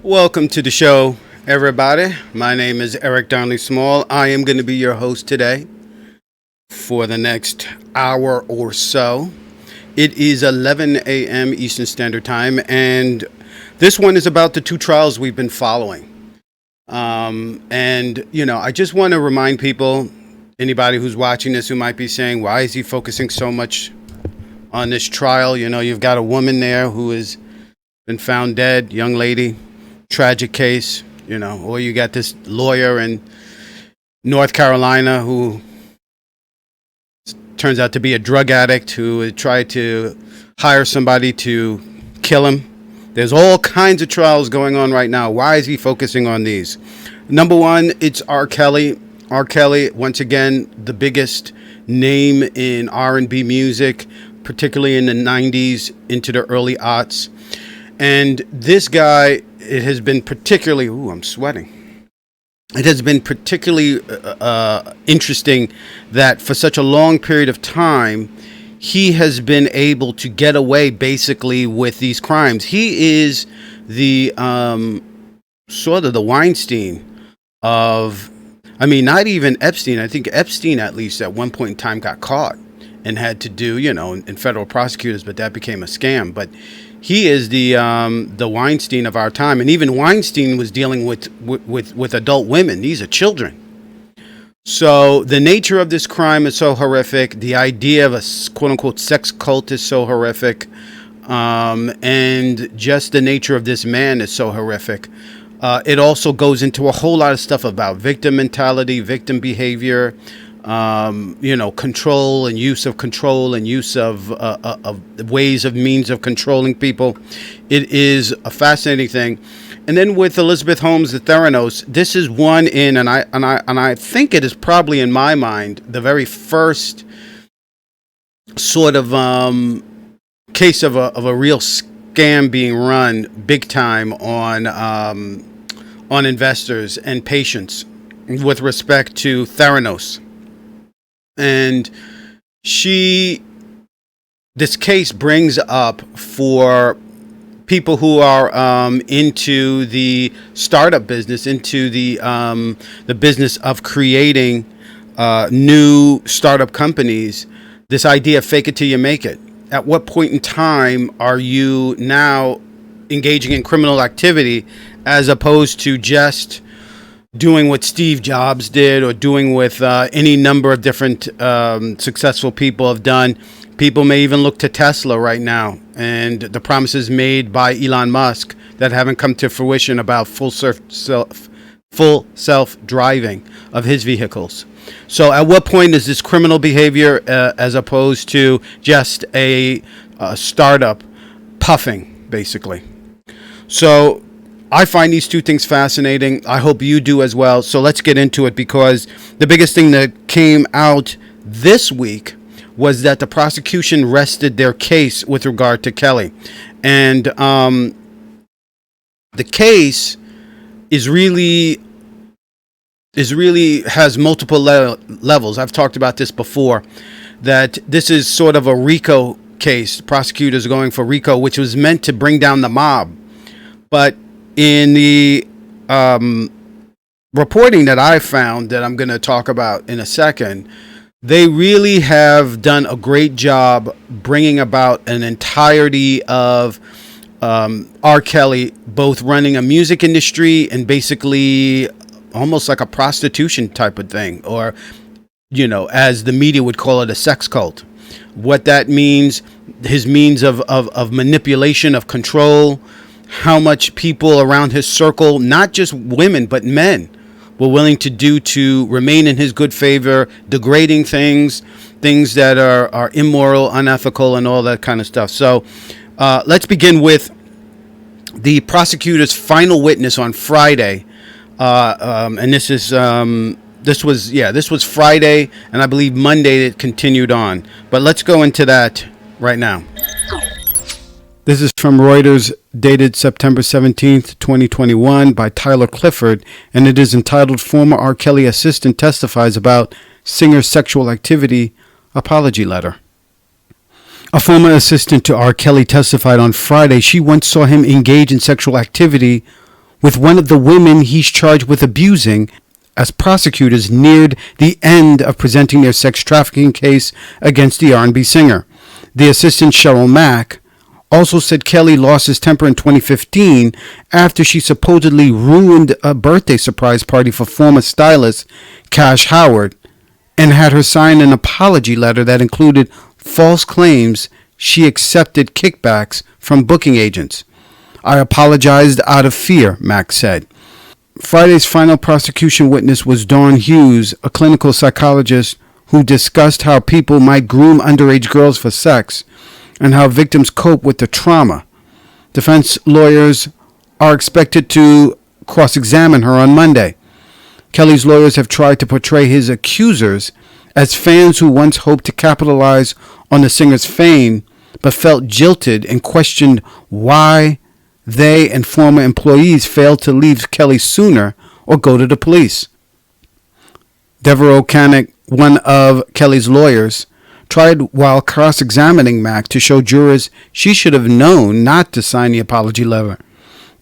Welcome to the show, everybody. My name is Eric Donnelly Small. I am going to be your host today for the next hour or so. It is 11 a.m. Eastern Standard Time, and this one is about the two trials we've been following. I just want to remind people, anybody who's watching this who might be saying, why is he focusing so much on this trial? You've got a woman there who has been found dead, young lady. Tragic case, or you got this lawyer in North Carolina who turns out to be a drug addict who tried to hire somebody to kill him. There's all kinds of trials going on right now. Why is he focusing on these? Number one, it's R. Kelly. R. Kelly, once again, the biggest name in R&B music, particularly in the 90s into the early aughts. And this guy, it has been particularly, I'm sweating. It has been particularly interesting that for such a long period of time, he has been able to get away basically with these crimes. He is the sort of the Weinstein of, not even Epstein. I think Epstein, at least at one point in time, got caught and had to do, in federal prosecutors, but that became a scam. But he is the Weinstein of our time, and even Weinstein was dealing with adult women. These are children. So the nature of this crime is so horrific. The idea of a quote unquote sex cult is so horrific, and just the nature of this man is so horrific. It also goes into a whole lot of stuff about victim mentality, victim behavior. Control and use of ways of means of controlling people. It is a fascinating thing. And then with Elizabeth Holmes, the Theranos, this is one in, and I think it is probably in my mind the very first sort of case of a real scam being run big time on investors and patients with respect to Theranos. And this case brings up for people who are into the startup business, into the business of creating new startup companies, this idea of fake it till you make it. At what point in time are you now engaging in criminal activity as opposed to just doing what Steve Jobs did or doing with any number of different successful people have done? People may even look to Tesla right now and the promises made by Elon Musk that haven't come to fruition about full self-driving of his vehicles. So at what point is this criminal behavior as opposed to just a startup puffing, basically? So I find these two things fascinating. I hope you do as well. So let's get into it, because the biggest thing that came out this week was that the prosecution rested their case with regard to Kelly. And the case is really has multiple levels. I've talked about this before, that this is sort of a RICO case. Prosecutors are going for RICO, which was meant to bring down the mob. But in the reporting that I found, that I'm going to talk about in a second, they really have done a great job bringing about an entirety of R. Kelly, both running a music industry and basically almost like a prostitution type of thing, or, as the media would call it, a sex cult. What that means, his means of manipulation, of control, how much people around his circle, not just women, but men, were willing to do to remain in his good favor, degrading things that are immoral, unethical, and all that kind of stuff. So let's begin with the prosecutor's final witness on Friday. And this was Friday, and I believe Monday it continued on. But let's go into that right now. This is from Reuters, dated September 17th, 2021, by Tyler Clifford, and it is entitled Former R. Kelly Assistant Testifies About Singer's Sexual Activity Apology Letter. A former assistant to R. Kelly testified on Friday she once saw him engage in sexual activity with one of the women he's charged with abusing as prosecutors neared the end of presenting their sex trafficking case against the R&B singer. The assistant Cheryl Mack also said Kelly lost his temper in 2015 after she supposedly ruined a birthday surprise party for former stylist Cash Howard and had her sign an apology letter that included false claims she accepted kickbacks from booking agents. "I apologized out of fear," Mack said. Friday's final prosecution witness was Dawn Hughes, a clinical psychologist who discussed how people might groom underage girls for sex and how victims cope with the trauma. Defense lawyers are expected to cross-examine her on Monday. Kelly's lawyers have tried to portray his accusers as fans who once hoped to capitalize on the singer's fame but felt jilted and questioned why they and former employees failed to leave Kelly sooner or go to the police. Devereaux Canick, one of Kelly's lawyers, tried while cross-examining Mack to show jurors she should have known not to sign the apology letter,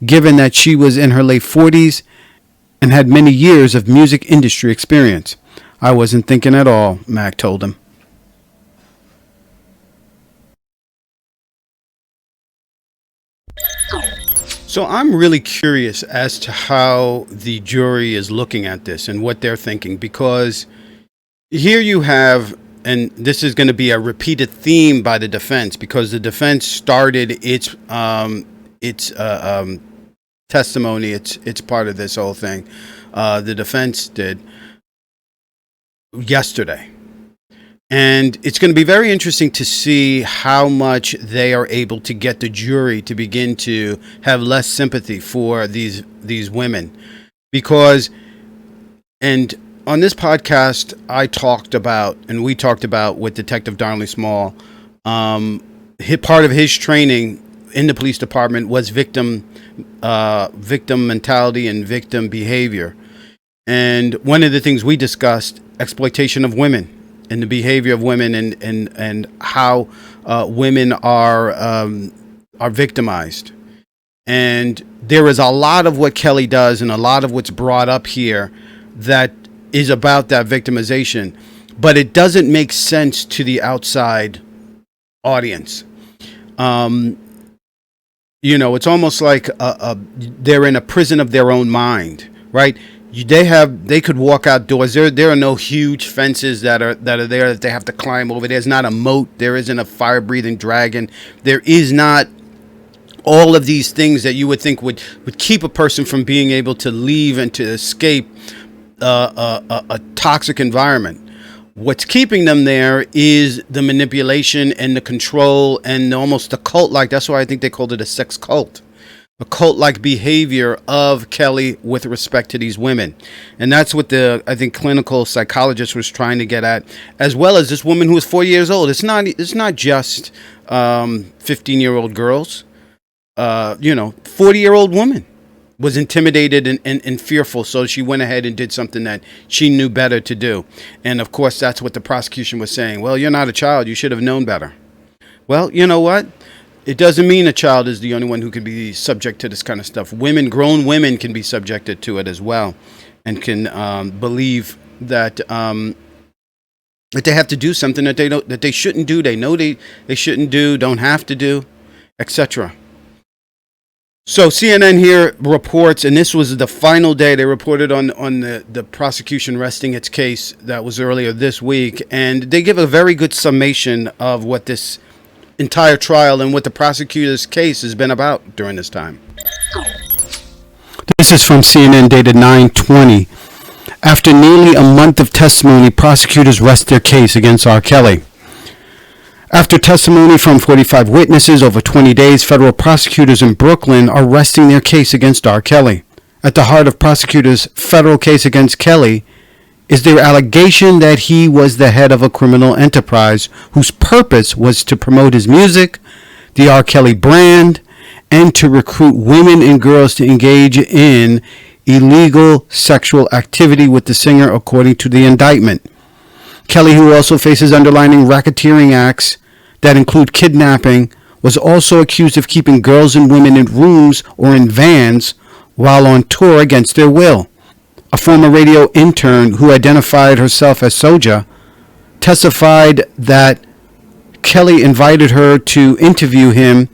given that she was in her late 40s and had many years of music industry experience. "I wasn't thinking at all," Mack told him. So I'm really curious as to how the jury is looking at this and what they're thinking, because here you have, and this is going to be a repeated theme by the defense, because the defense started its testimony. It's part of this whole thing. The defense did yesterday. And it's going to be very interesting to see how much they are able to get the jury to begin to have less sympathy for these women. Because, and on this podcast, we talked about with Detective Darnley Small, part of his training in the police department was victim mentality and victim behavior. And one of the things we discussed, exploitation of women and the behavior of women, and how women are victimized. And there is a lot of what Kelly does and a lot of what's brought up here that is about that victimization, but it doesn't make sense to the outside audience. It's almost like they're in a prison of their own mind, right? They could walk outdoors. There are no huge fences that are there that they have to climb over. There's not a moat. There isn't a fire-breathing dragon. There is not all of these things that you would think would keep a person from being able to leave and to escape a toxic environment. What's keeping them there is the manipulation and the control and almost the cult-like. That's why I think they called it a sex cult. A cult-like behavior of Kelly with respect to these women. And that's what I think clinical psychologist was trying to get at, as well as this woman who was 4 years old. It's not just 15-year-old girls. 40-year-old woman was intimidated and fearful, so she went ahead and did something that she knew better to do. And of course, that's what the prosecution was saying. Well, you're not a child. You should have known better. Well, you know what? It doesn't mean a child is the only one who can be subject to this kind of stuff. Grown women can be subjected to it as well, and can believe that they have to do something that they shouldn't do. They know they shouldn't do, don't have to do, etc. So CNN here reports, and this was the final day they reported on the prosecution resting its case. That was earlier this week, and they give a very good summation of what this entire trial and what the prosecutor's case has been about during this time. This is from CNN dated 9/20. After nearly a month of testimony, prosecutors rest their case against R. Kelly. After testimony from 45 witnesses over 20 days, federal prosecutors in Brooklyn are resting their case against R. Kelly. At the heart of prosecutors' federal case against Kelly is their allegation that he was the head of a criminal enterprise whose purpose was to promote his music, the R. Kelly brand, and to recruit women and girls to engage in illegal sexual activity with the singer, according to the indictment. Kelly, who also faces underlying racketeering acts that include kidnapping, was also accused of keeping girls and women in rooms or in vans while on tour against their will. A former radio intern who identified herself as Soja testified that Kelly invited her to interview him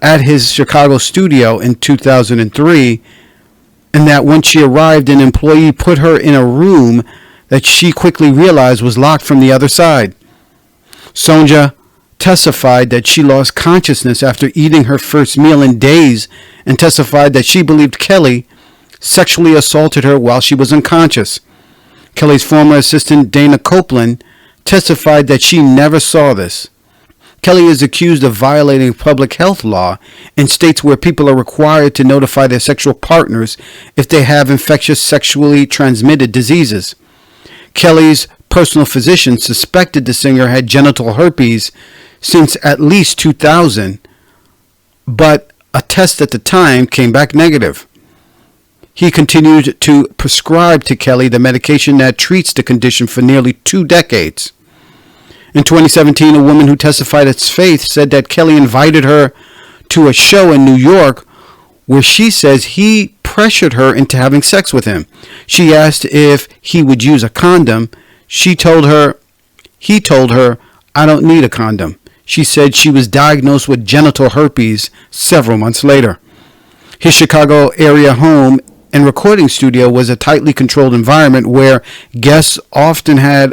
at his Chicago studio in 2003, and that when she arrived, an employee put her in a room that she quickly realized was locked from the other side. Sonja testified that she lost consciousness after eating her first meal in days, and testified that she believed Kelly sexually assaulted her while she was unconscious. Kelly's former assistant, Dana Copeland, testified that she never saw this. Kelly is accused of violating public health law in states where people are required to notify their sexual partners if they have infectious sexually transmitted diseases. Kelly's personal physician suspected the singer had genital herpes since at least 2000, but a test at the time came back negative. He continued to prescribe to Kelly the medication that treats the condition for nearly 2 decades. In 2017, a woman who testified at Faith said that Kelly invited her to a show in New York where she says he pressured her into having sex with him. She asked if he would use a condom. He told her, "I don't need a condom." She said she was diagnosed with genital herpes several months later. His Chicago area home and recording studio was a tightly controlled environment where guests often had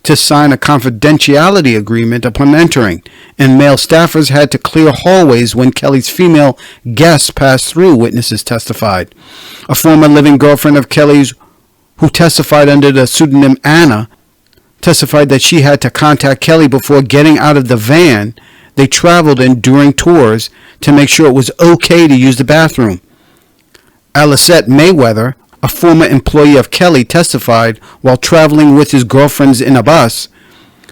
to sign a confidentiality agreement upon entering, and male staffers had to clear hallways when Kelly's female guests passed through, witnesses testified. A former living girlfriend of Kelly's, who testified under the pseudonym Anna, testified that she had to contact Kelly before getting out of the van they traveled in during tours to make sure it was okay to use the bathroom. Alicette Mayweather, a former employee of Kelly, testified while traveling with his girlfriends in a bus,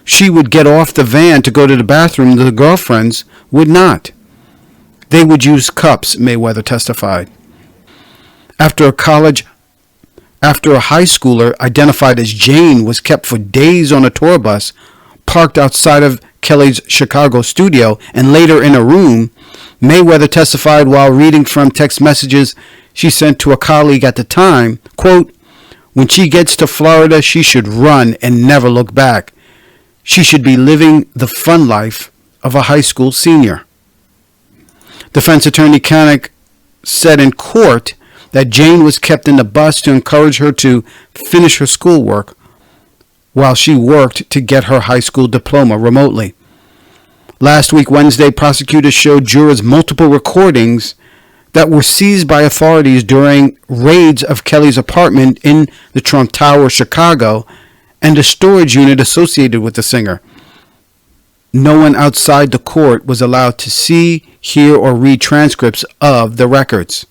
she would get off the van to go to the bathroom. The girlfriends would not. They would use cups, Mayweather testified. After a high schooler identified as Jane was kept for days on a tour bus parked outside of Kelly's Chicago studio and later in a room, Mayweather testified while reading from text messages she sent to a colleague at the time, quote, "When she gets to Florida, she should run and never look back. She should be living the fun life of a high school senior." Defense attorney Connick said in court that Jane was kept in the bus to encourage her to finish her schoolwork while she worked to get her high school diploma remotely. Last week, Wednesday, prosecutors showed jurors multiple recordings that were seized by authorities during raids of Kelly's apartment in the Trump Tower, Chicago, and a storage unit associated with the singer. No one outside the court was allowed to see, hear, or read transcripts of the records.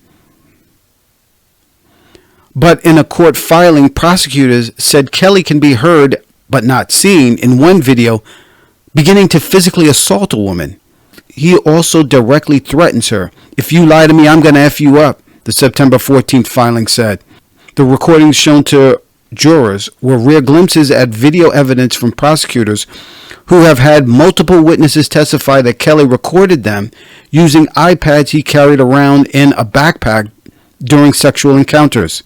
But in a court filing, prosecutors said Kelly can be heard but not seen in one video beginning to physically assault a woman. He also directly threatens her. "If you lie to me, I'm going to F you up," the September 14th filing said. The recordings shown to jurors were rare glimpses at video evidence from prosecutors who have had multiple witnesses testify that Kelly recorded them using iPads he carried around in a backpack during sexual encounters.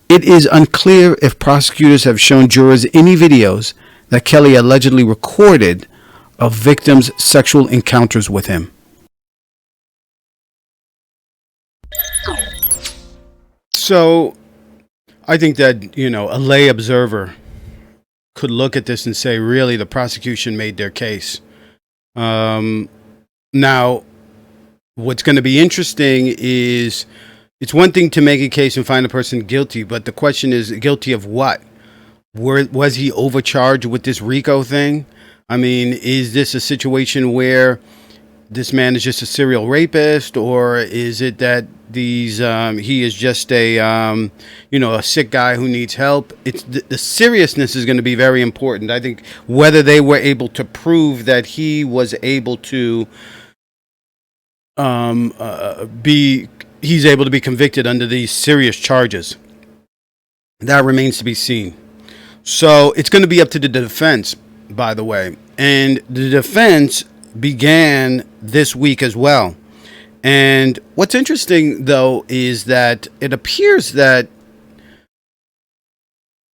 It is unclear if prosecutors have shown jurors any videos that Kelly allegedly recorded of victims' sexual encounters with him. So I think that, a lay observer could look at this and say, really, the prosecution made their case. Now, what's going to be interesting is it's one thing to make a case and find a person guilty, but the question is, guilty of what? Was he overcharged with this RICO thing? I mean, is this a situation where this man is just a serial rapist, or is it that he is just a sick guy who needs help? It's the seriousness is going to be very important. I think whether they were able to prove that he was able to he's able to be convicted under these serious charges, that remains to be seen. So it's going to be up to the defense, by the way. And the defense began this week as well. And what's interesting, though, is that it appears that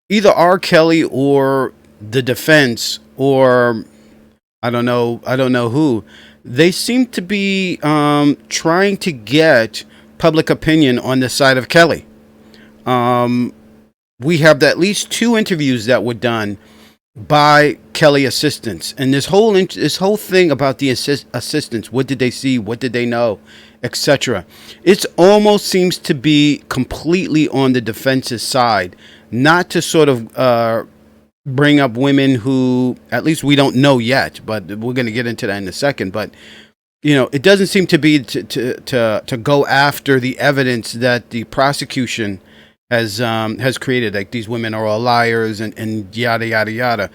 either R. Kelly or the defense, or I don't know who, they seem to be trying to get public opinion on the side of Kelly. We have at least 2 interviews that were done by Kelly assistants, and this whole thing about the assistants, what did they see, what did they know, etc. It almost seems to be completely on the defense's side, not to sort of bring up women who, at least we don't know yet, but we're going to get into that in a second. But it doesn't seem to be to go after the evidence that the prosecution has created, like these women are all liars and yada yada yada.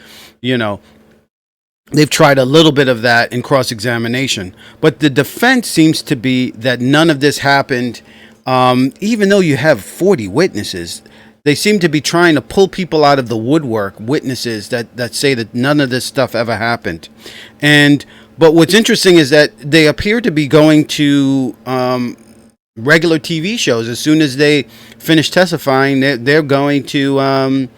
They've tried a little bit of that in cross-examination, but the defense seems to be that none of this happened. Even though you have 40 witnesses, they seem to be trying to pull people out of the woodwork, witnesses that say that none of this stuff ever happened. But what's interesting is that they appear to be going to regular TV shows. As soon as they finish testifying, they're going to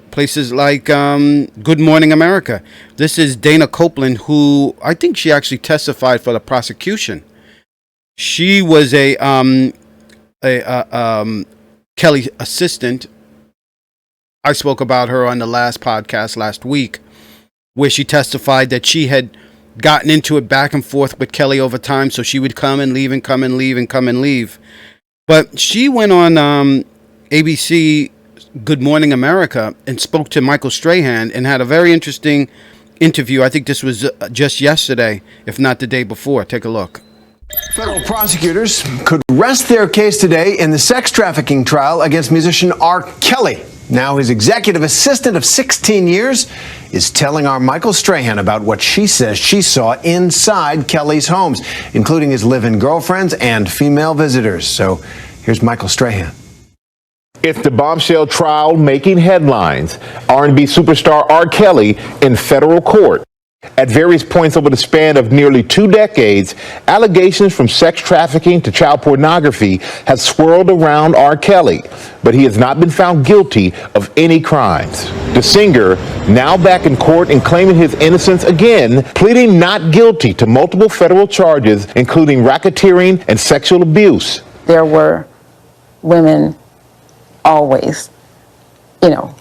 places like Good Morning America. This is Dana Copeland, who I think she actually testified for the prosecution. She was a Kelly assistant. I spoke about her on the last podcast last week, where she testified that she had gotten into it back and forth with Kelly over time, so she would come and leave and come and leave and come and leave. But she went on ABC Good Morning America and spoke to Michael Strahan and had a very interesting interview. I think this was just yesterday, if not the day before. Take a look. Federal prosecutors could rest their case today in the sex trafficking trial against musician R. Kelly. Now his executive assistant of 16 years is telling our Michael Strahan about what she says she saw inside Kelly's homes, including his live-in girlfriends and female visitors. So here's Michael Strahan. It's the bombshell trial making headlines. R&B superstar R. Kelly in federal court. At various points over the span of nearly 2 decades, allegations from sex trafficking to child pornography have swirled around R. Kelly, but he has not been found guilty of any crimes. The singer, now back in court and claiming his innocence again, pleading not guilty to multiple federal charges, including racketeering and sexual abuse. There were women always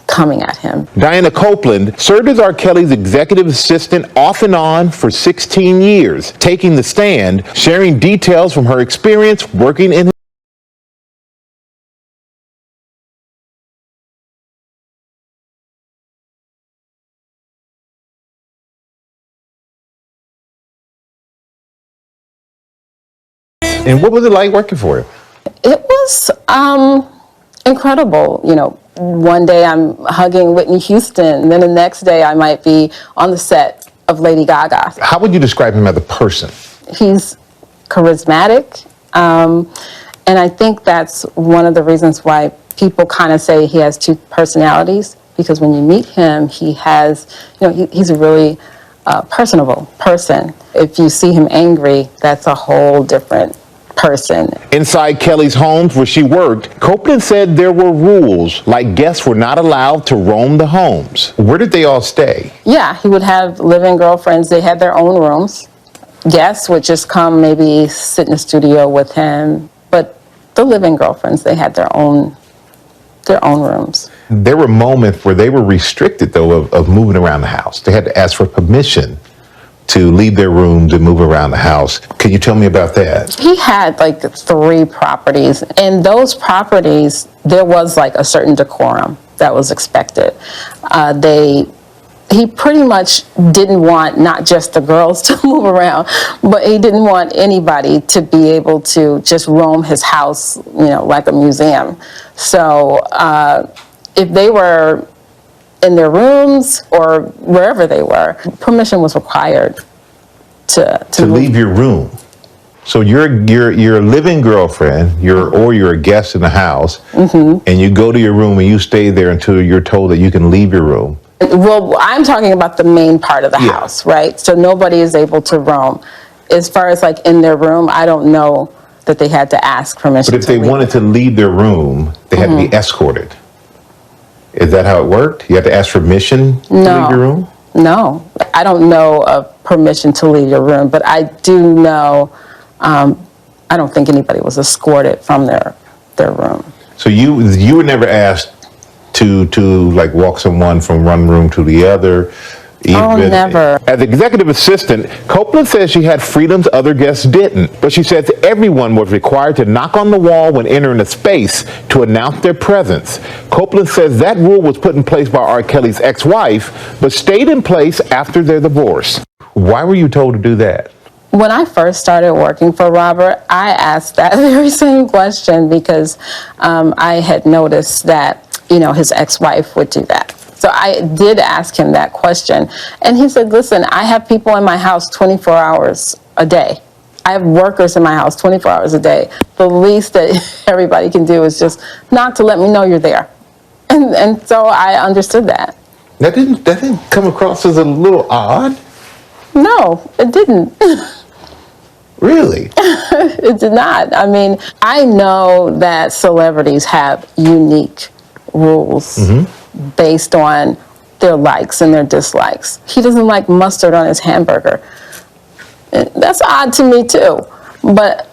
coming at him. Diana Copeland served as R. Kelly's executive assistant off and on for 16 years, taking the stand, sharing details from her experience working in his And what was it like working for him? It was incredible. One day I'm hugging Whitney Houston, and then the next day I might be on the set of Lady Gaga. How would you describe him as a person? He's charismatic, and I think that's one of the reasons why people kind of say he has 2 personalities, because when you meet him, he has, he's a really personable person. If you see him angry, that's a whole different person. Inside Kelly's homes where she worked, Copeland said there were rules, like guests were not allowed to roam the homes. Where did they all stay? Yeah, he would have live-in girlfriends. They had their own rooms. Guests would just come, maybe sit in the studio with him. But the live-in girlfriends, they had their own rooms. There were moments where they were restricted, though, of moving around the house. They had to ask for permission to leave their rooms and move around the house. Can you tell me about that? He had 3 properties. In those properties, there was a certain decorum that was expected. He pretty much didn't want not just the girls to move around, but he didn't want anybody to be able to just roam his house, like a museum. So if they were in their rooms or wherever they were, permission was required to leave your room. So you're a living girlfriend, you're a guest in the house, and you go to your room and you stay there until you're told that you can leave your room. Well, I'm talking about the main part of the house, right? So nobody is able to roam. as far as like in their room, I don't know that they had to ask permission. But if they wanted to leave their room, they had to be escorted. Is that how it worked? You had to ask permission to leave your room? No, I don't know of permission to leave your room, but I do know, I don't think anybody was escorted from their room. So you were never asked to like walk someone from one room to the other? Never. As executive assistant, Copeland says she had freedoms other guests didn't, but she says everyone was required to knock on the wall when entering a space to announce their presence. Copeland says that rule was put in place by R. Kelly's ex-wife, but stayed in place after their divorce. Why were you told to do that? When I first started working for Robert, I asked that very same question because I had noticed that, his ex-wife would do that. So I did ask him that question. And he said, listen, I have people in my house 24 hours a day. I have workers in my house 24 hours a day. The least that everybody can do is just knock to let me know you're there. And so I understood that. That didn't come across as a little odd? No, it didn't. Really? It did not. I mean, I know that celebrities have unique rules based on their likes and their dislikes. He doesn't like mustard on his hamburger. That's odd to me too, but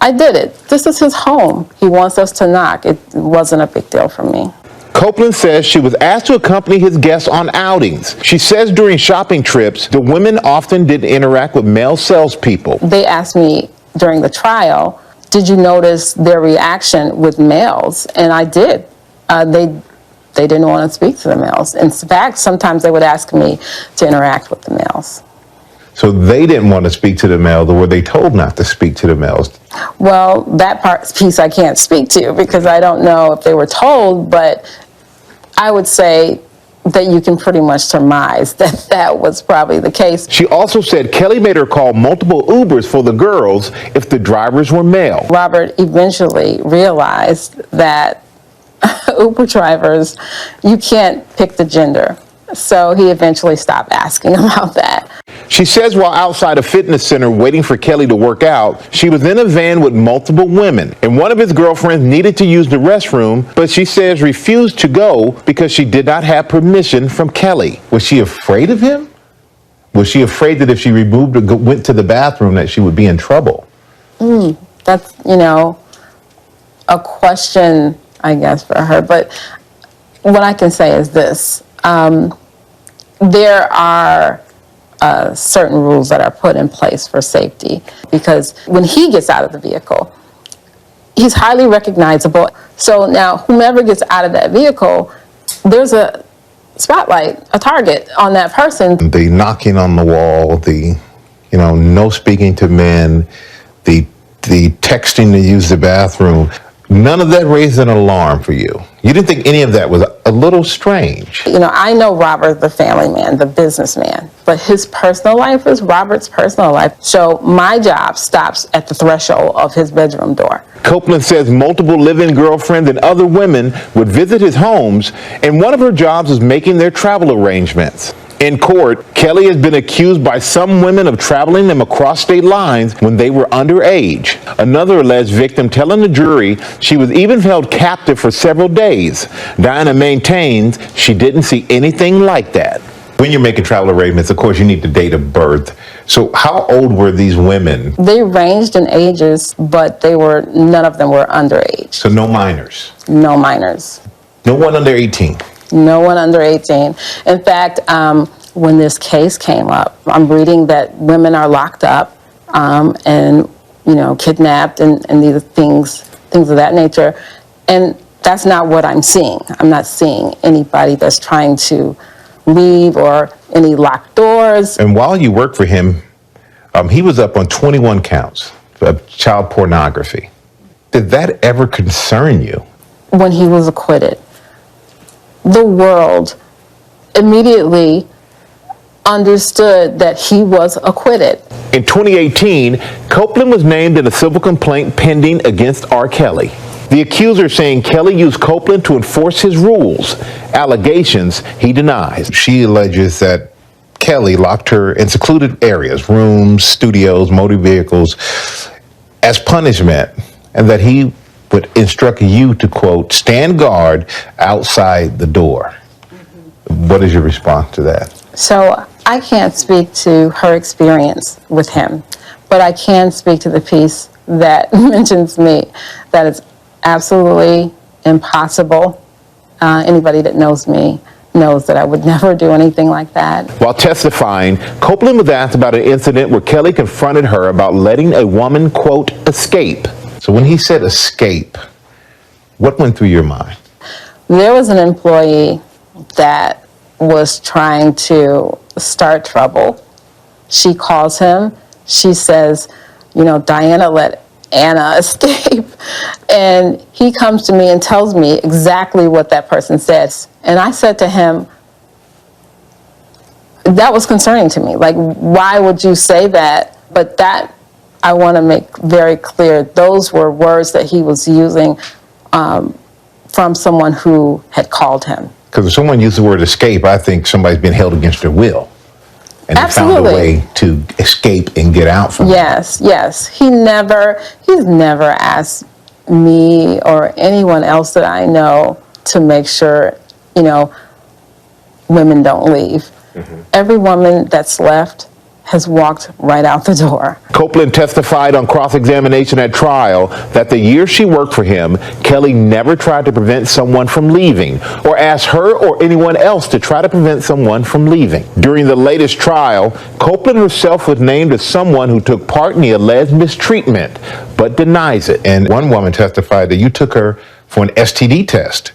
I did it. This is his home. He wants us to knock. It wasn't a big deal for me. Copeland says she was asked to accompany his guests on outings. She says during shopping trips, the women often didn't interact with male salespeople. They asked me during the trial, did you notice their reaction with males? And I did. They didn't want to speak to the males. In fact, sometimes they would ask me to interact with the males. So they didn't want to speak to the males, or were they told not to speak to the males? Well, that piece I can't speak to because I don't know if they were told, but I would say that you can pretty much surmise that that was probably the case. She also said Kelly made her call multiple Ubers for the girls if the drivers were male. Robert eventually realized that Uber drivers, you can't pick the gender. So he eventually stopped asking about that. She says while outside a fitness center waiting for Kelly to work out, she was in a van with multiple women, and one of his girlfriends needed to use the restroom, but she says refused to go because she did not have permission from Kelly. Was she afraid of him? Was she afraid that if she went to the bathroom that she would be in trouble? That's, a question, I guess, for her. But what I can say is this. There are certain rules that are put in place for safety because when he gets out of the vehicle, he's highly recognizable. So now whomever gets out of that vehicle, there's a spotlight, a target on that person. The knocking on the wall, the, no speaking to men, the texting to use the bathroom, none of that raised an alarm for you. You didn't think any of that was a little strange? I know Robert, the family man, the businessman, but his personal life is Robert's personal life. So my job stops at the threshold of his bedroom door. Copeland says multiple live-in girlfriends and other women would visit his homes, and one of her jobs is making their travel arrangements. In court, Kelly has been accused by some women of traveling them across state lines when they were underage. Another alleged victim telling the jury she was even held captive for several days. Diana maintains she didn't see anything like that. When you're making travel arrangements, of course, you need the date of birth. So how old were these women? They ranged in ages, but none of them were underage. So no minors? No minors. No one under 18? No one under 18. In fact, when this case came up, I'm reading that women are locked up and, kidnapped and these things of that nature. And that's not what I'm seeing. I'm not seeing anybody that's trying to leave or any locked doors. And while you worked for him, he was up on 21 counts of child pornography. Did that ever concern you? When he was acquitted, the world immediately understood that he was acquitted. In 2018, Copeland was named in a civil complaint pending against R. Kelly. The accuser saying Kelly used Copeland to enforce his rules, allegations he denies. She alleges that Kelly locked her in secluded areas, rooms, studios, motor vehicles, as punishment, and that he would instruct you to, quote, stand guard outside the door. What is your response to that? So I can't speak to her experience with him, but I can speak to the piece that mentions me, that it's absolutely impossible. Anybody that knows me knows that I would never do anything like that. While testifying, Copeland was asked about an incident where Kelly confronted her about letting a woman, quote, escape. So when he said escape, what went through your mind? There was an employee that was trying to start trouble. She calls him. She says, you know, Diana let Anna escape. And he comes to me and tells me exactly what that person says. And I said to him, that was concerning to me. Like, why would you say that? But that, I want to make very clear, those were words that he was using from someone who had called him. Because if someone used the word escape, I think somebody's been held against their will. And they found a way to escape and get out from it. Yes. He's never asked me or anyone else that I know to make sure, you know, women don't leave. Mm-hmm. Every woman that's left has walked right out the door. Copeland testified on cross-examination at trial that the year she worked for him, Kelly never tried to prevent someone from leaving or asked her or anyone else to try to prevent someone from leaving. During the latest trial, Copeland herself was named as someone who took part in the alleged mistreatment, but denies it. And one woman testified that you took her for an STD test.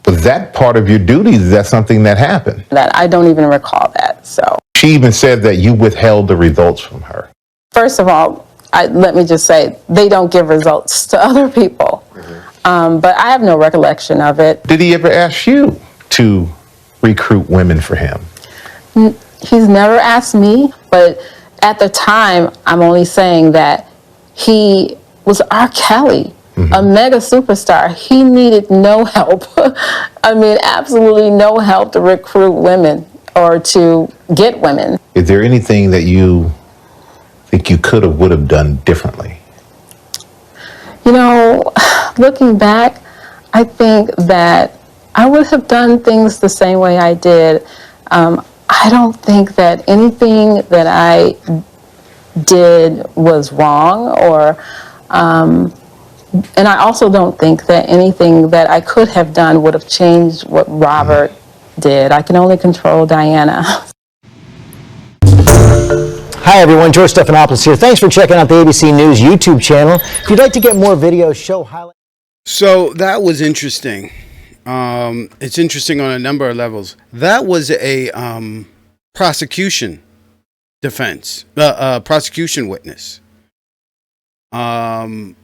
Was that part of your duties? Is that something that happened? That I don't even recall that, so. She even said that you withheld the results from her. First of all, let me just say, they don't give results to other people. Mm-hmm. But I have no recollection of it. Did he ever ask you to recruit women for him? He's never asked me, but at the time, I'm only saying that he was R. Kelly, mm-hmm. a mega superstar. He needed no help. I mean, absolutely no help to recruit women or to get women. Is there anything that you think you could have, would have done differently? You know, looking back, I think that I would have done things the same way I did. I don't think that anything that I did was wrong, or, and I also don't think that anything that I could have done would have changed what Robert did. I can only control Diana. Hi everyone, George Stephanopoulos here. Thanks for checking out the ABC News YouTube channel. If you'd like to get more videos, show highlights. So that was interesting. It's interesting on a number of levels. That was a prosecution defense, prosecution witness. You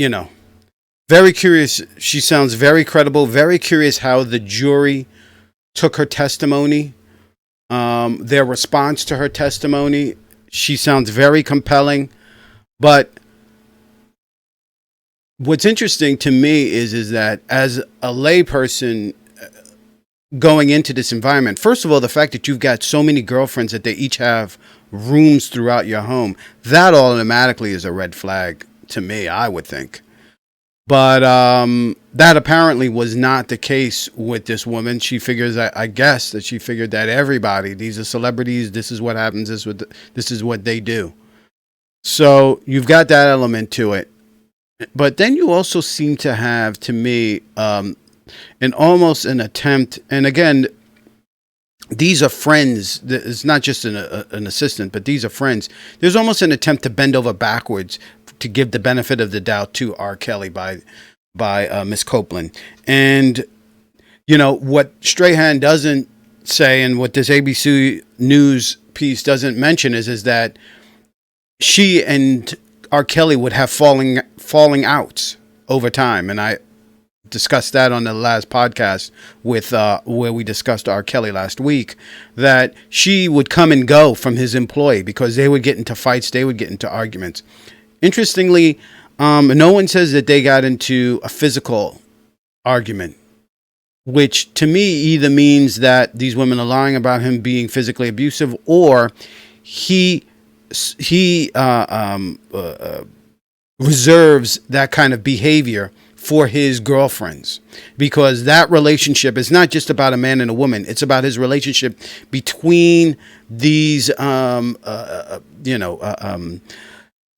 know, very curious. She sounds very credible. Very curious how the jury took her testimony. Their response to her testimony. She sounds very compelling. But what's interesting to me is that as a layperson going into this environment, first of all, the fact that you've got so many girlfriends that they each have rooms throughout your home, that automatically is a red flag to me, I would think. But that apparently was not the case with this woman. She figures, I guess, that she figured that everybody, these are celebrities, this is what happens, this is what they do. So you've got that element to it. But then you also seem to have, to me, almost an attempt, and again, these are friends. It's not just an assistant, but these are friends. There's almost an attempt to bend over backwards to give the benefit of the doubt to R. Kelly by Miss Copeland. And, you know, what Strahan doesn't say, and what this ABC News piece doesn't mention is that she and R. Kelly would have falling outs over time. And I discussed that on the last podcast with where we discussed R. Kelly last week, that she would come and go from his employee because they would get into fights, they would get into arguments. Interestingly, no one says that they got into a physical argument which to me either means that these women are lying about him being physically abusive, or he reserves that kind of behavior for his girlfriends, because that relationship is not just about a man and a woman. It's about his relationship between these,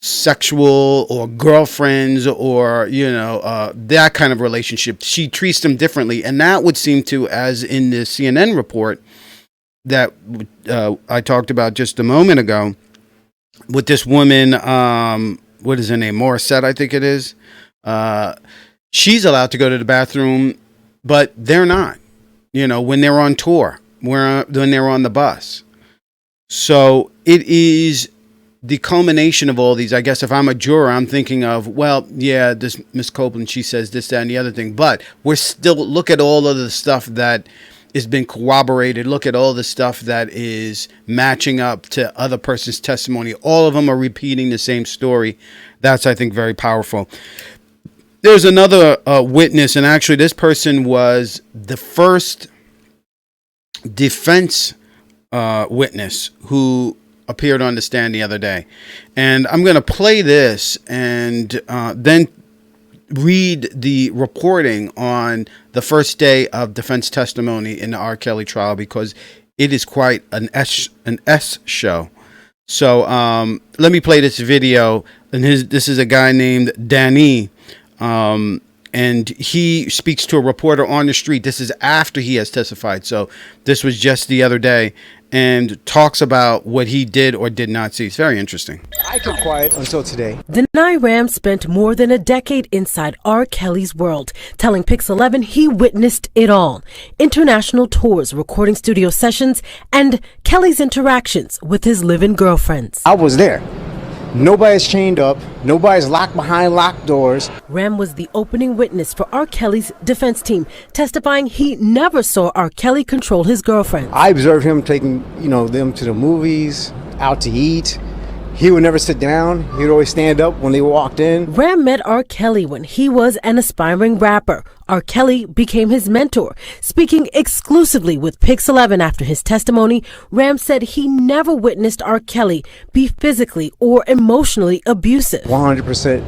sexual or girlfriends, or, that kind of relationship. She treats them differently. And that would seem to, as in the CNN report that I talked about just a moment ago, with this woman, what is her name? Morissette, I think it is. She's allowed to go to the bathroom, but they're not, when they're on tour, when they're on the bus. So it is the culmination of all these. I guess if I'm a juror, I'm thinking of, well, yeah, this Miss Copeland, she says this, that, and the other thing, but we're still, look at all of the stuff that has been corroborated. Look at all the stuff that is matching up to other person's testimony. All of them are repeating the same story. That's, I think, very powerful. There's another witness, and actually this person was the first defense witness who appeared on the stand the other day. And I'm going to play this and then read the reporting on the first day of defense testimony in the R. Kelly trial, because it is quite an S show. So let me play this video. And this is a guy named Danny. And he speaks to a reporter on the street. This is after he has testified. So this was just the other day, and talks about what he did or did not see. It's very interesting. I kept quiet until today. Denai Ram spent more than a decade inside R. Kelly's world, telling Pix 11 he witnessed it all. International tours, recording studio sessions, and Kelly's interactions with his live-in girlfriends. I was there. Nobody's chained up. Nobody's locked behind locked doors. Ram was the opening witness for R. Kelly's defense team, testifying he never saw R. Kelly control his girlfriends. I observed him taking, them to the movies, out to eat. He would never sit down. He would always stand up when they walked in. Ram met R. Kelly when he was an aspiring rapper. R. Kelly became his mentor. Speaking exclusively with Pix 11 after his testimony, Ram said he never witnessed R. Kelly be physically or emotionally abusive. 100%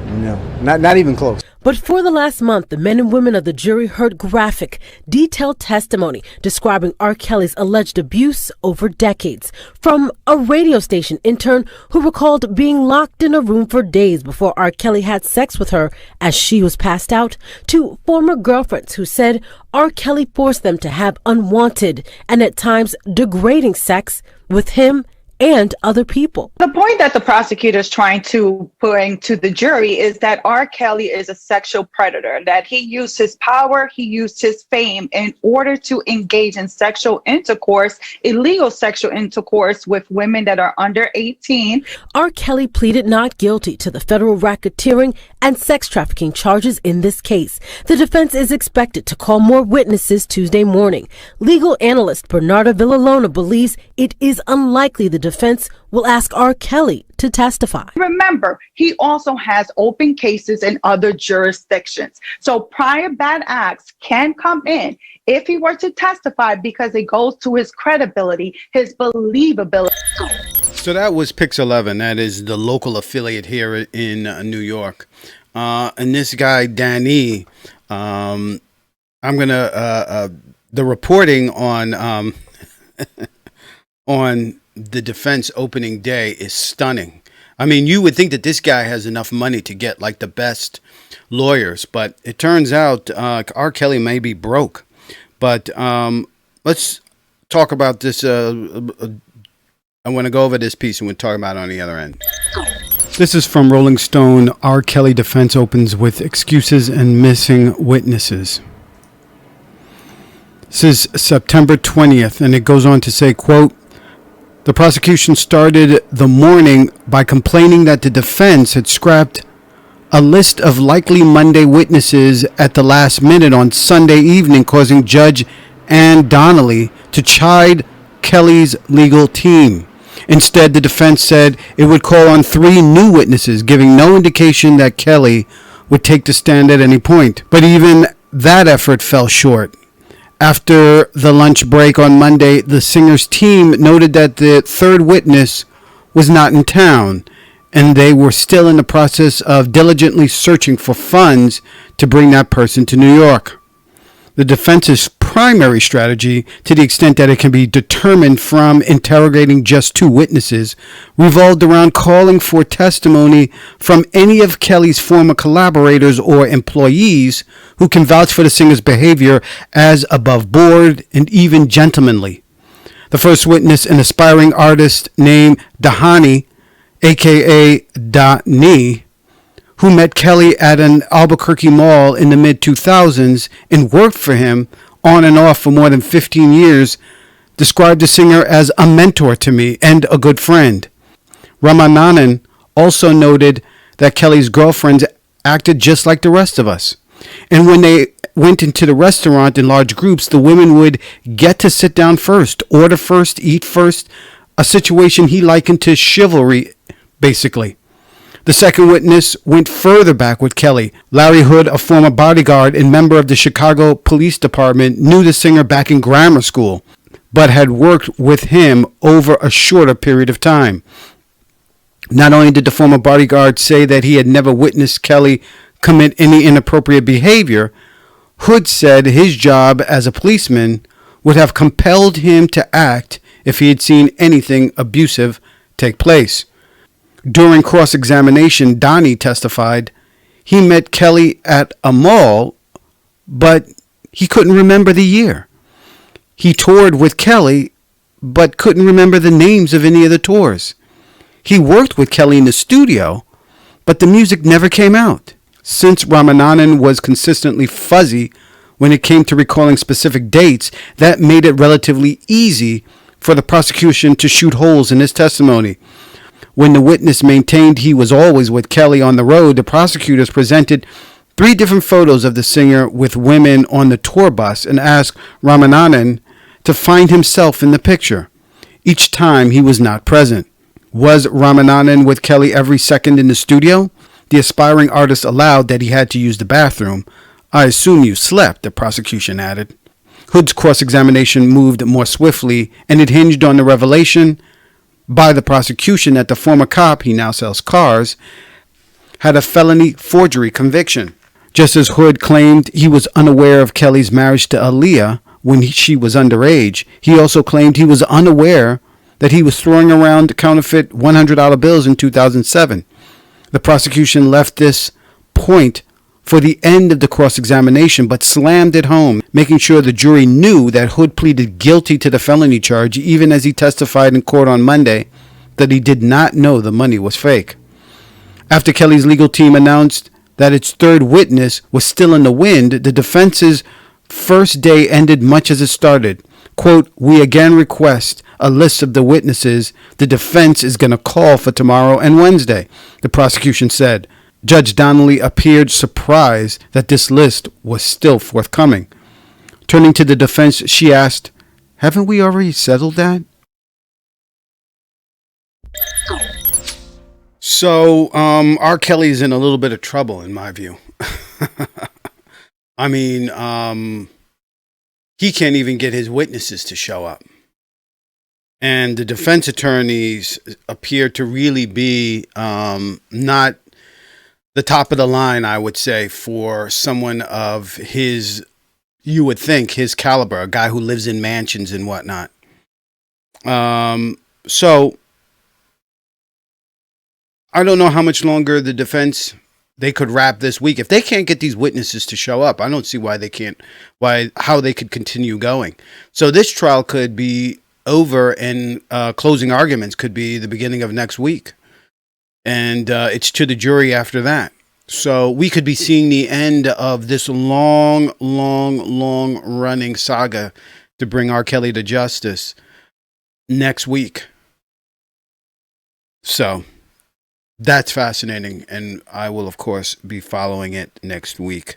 no. Not even close. But for the last month, the men and women of the jury heard graphic, detailed testimony describing R. Kelly's alleged abuse over decades. From a radio station intern who recalled being locked in a room for days before R. Kelly had sex with her as she was passed out, to former girlfriends who said R. Kelly forced them to have unwanted and at times degrading sex with him and other people. The point that the prosecutor is trying to bring to the jury is that R. Kelly is a sexual predator, that he used his power, he used his fame in order to engage in sexual intercourse, illegal sexual intercourse with women that are under 18. R. Kelly pleaded not guilty to the federal racketeering and sex trafficking charges in this case. The defense is expected to call more witnesses Tuesday morning. Legal analyst Bernardo Villalona believes it is unlikely the defense will ask R. Kelly to testify. Remember, he also has open cases in other jurisdictions. So prior bad acts can come in if he were to testify, because it goes to his credibility, his believability. So that was Pix 11. That is the local affiliate here in New York. And this guy, Danny, I'm going to, the reporting on, on the defense opening day is stunning. I mean, you would think that this guy has enough money to get like the best lawyers, but it turns out R. Kelly may be broke. But let's talk about this. I want to go over this piece and we'll talk about it on the other end. This is from Rolling Stone. R. Kelly defense opens with excuses and missing witnesses. This is September 20th, and it goes on to say, quote, the prosecution started the morning by complaining that the defense had scrapped a list of likely Monday witnesses at the last minute on Sunday evening, causing Judge Ann Donnelly to chide Kelly's legal team. Instead, the defense said it would call on 3 new witnesses, giving no indication that Kelly would take the stand at any point. But even that effort fell short, After the lunch break on Monday, the singer's team noted that the third witness was not in town, and they were still in the process of diligently searching for funds to bring that person to New York. The defense's primary strategy, to the extent that it can be determined from interrogating just two witnesses, revolved around calling for testimony from any of Kelly's former collaborators or employees who can vouch for the singer's behavior as above board and even gentlemanly. The first witness, an aspiring artist named Dahani, aka Da-Ni, who met Kelly at an Albuquerque mall in the mid-2000s and worked for him on and off for more than 15 years, described the singer as a mentor to me and a good friend. Ramanandan also noted that Kelly's girlfriends acted just like the rest of us. And when they went into the restaurant in large groups, the women would get to sit down first, order first, eat first, a situation he likened to chivalry, basically. The second witness went further back with Kelly. Larry Hood, a former bodyguard and member of the Chicago Police Department, knew the singer back in grammar school, but had worked with him over a shorter period of time. Not only did the former bodyguard say that he had never witnessed Kelly commit any inappropriate behavior, Hood said his job as a policeman would have compelled him to act if he had seen anything abusive take place. During cross-examination, Donnie testified he met Kelly at a mall, but he couldn't remember the year. He toured with Kelly, but couldn't remember the names of any of the tours. He worked with Kelly in the studio, but the music never came out. Since Ramanandan was consistently fuzzy when it came to recalling specific dates, that made it relatively easy for the prosecution to shoot holes in his testimony. When the witness maintained he was always with Kelly on the road, the prosecutors presented 3 different photos of the singer with women on the tour bus and asked Ramanandan to find himself in the picture. Each time he was not present. Was Ramanandan with Kelly every second in the studio? The aspiring artist allowed that he had to use the bathroom. I assume you slept, the prosecution added. Hood's cross-examination moved more swiftly, and it hinged on the revelation by the prosecution that the former cop, he now sells cars, had a felony forgery conviction. Just as Hood claimed he was unaware of Kelly's marriage to Aaliyah when she was underage, he also claimed he was unaware that he was throwing around counterfeit $100 bills in 2007. The prosecution left this point for the end of the cross-examination, but slammed it home, making sure the jury knew that Hood pleaded guilty to the felony charge, even as he testified in court on Monday that he did not know the money was fake. After Kelly's legal team announced that its third witness was still in the wind, the defense's first day ended much as it started. Quote, "We again request a list of the witnesses the defense is going to call for tomorrow and Wednesday," the prosecution said. Judge Donnelly appeared surprised that this list was still forthcoming. Turning to the defense, she asked, "Haven't we already settled that?" So, R. Kelly's in a little bit of trouble, in my view. I mean, he can't even get his witnesses to show up. And the defense attorneys appear to really be not the top of the line, I would say, for someone of his, you would think, his caliber, a guy who lives in mansions and whatnot. So I don't know how much longer the defense, they could wrap this week. If they can't get these witnesses to show up, I don't see why they can't, how they could continue going. So this trial could be over, and closing arguments could be the beginning of next week. And it's to the jury after that. So we could be seeing the end of this long running saga to bring R. Kelly to justice next week. So that's fascinating. And I will, of course, be following it next week.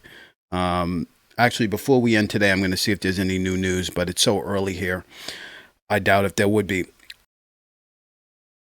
Actually, before we end today, I'm going to see if there's any new news, but it's so early here. I doubt if there would be.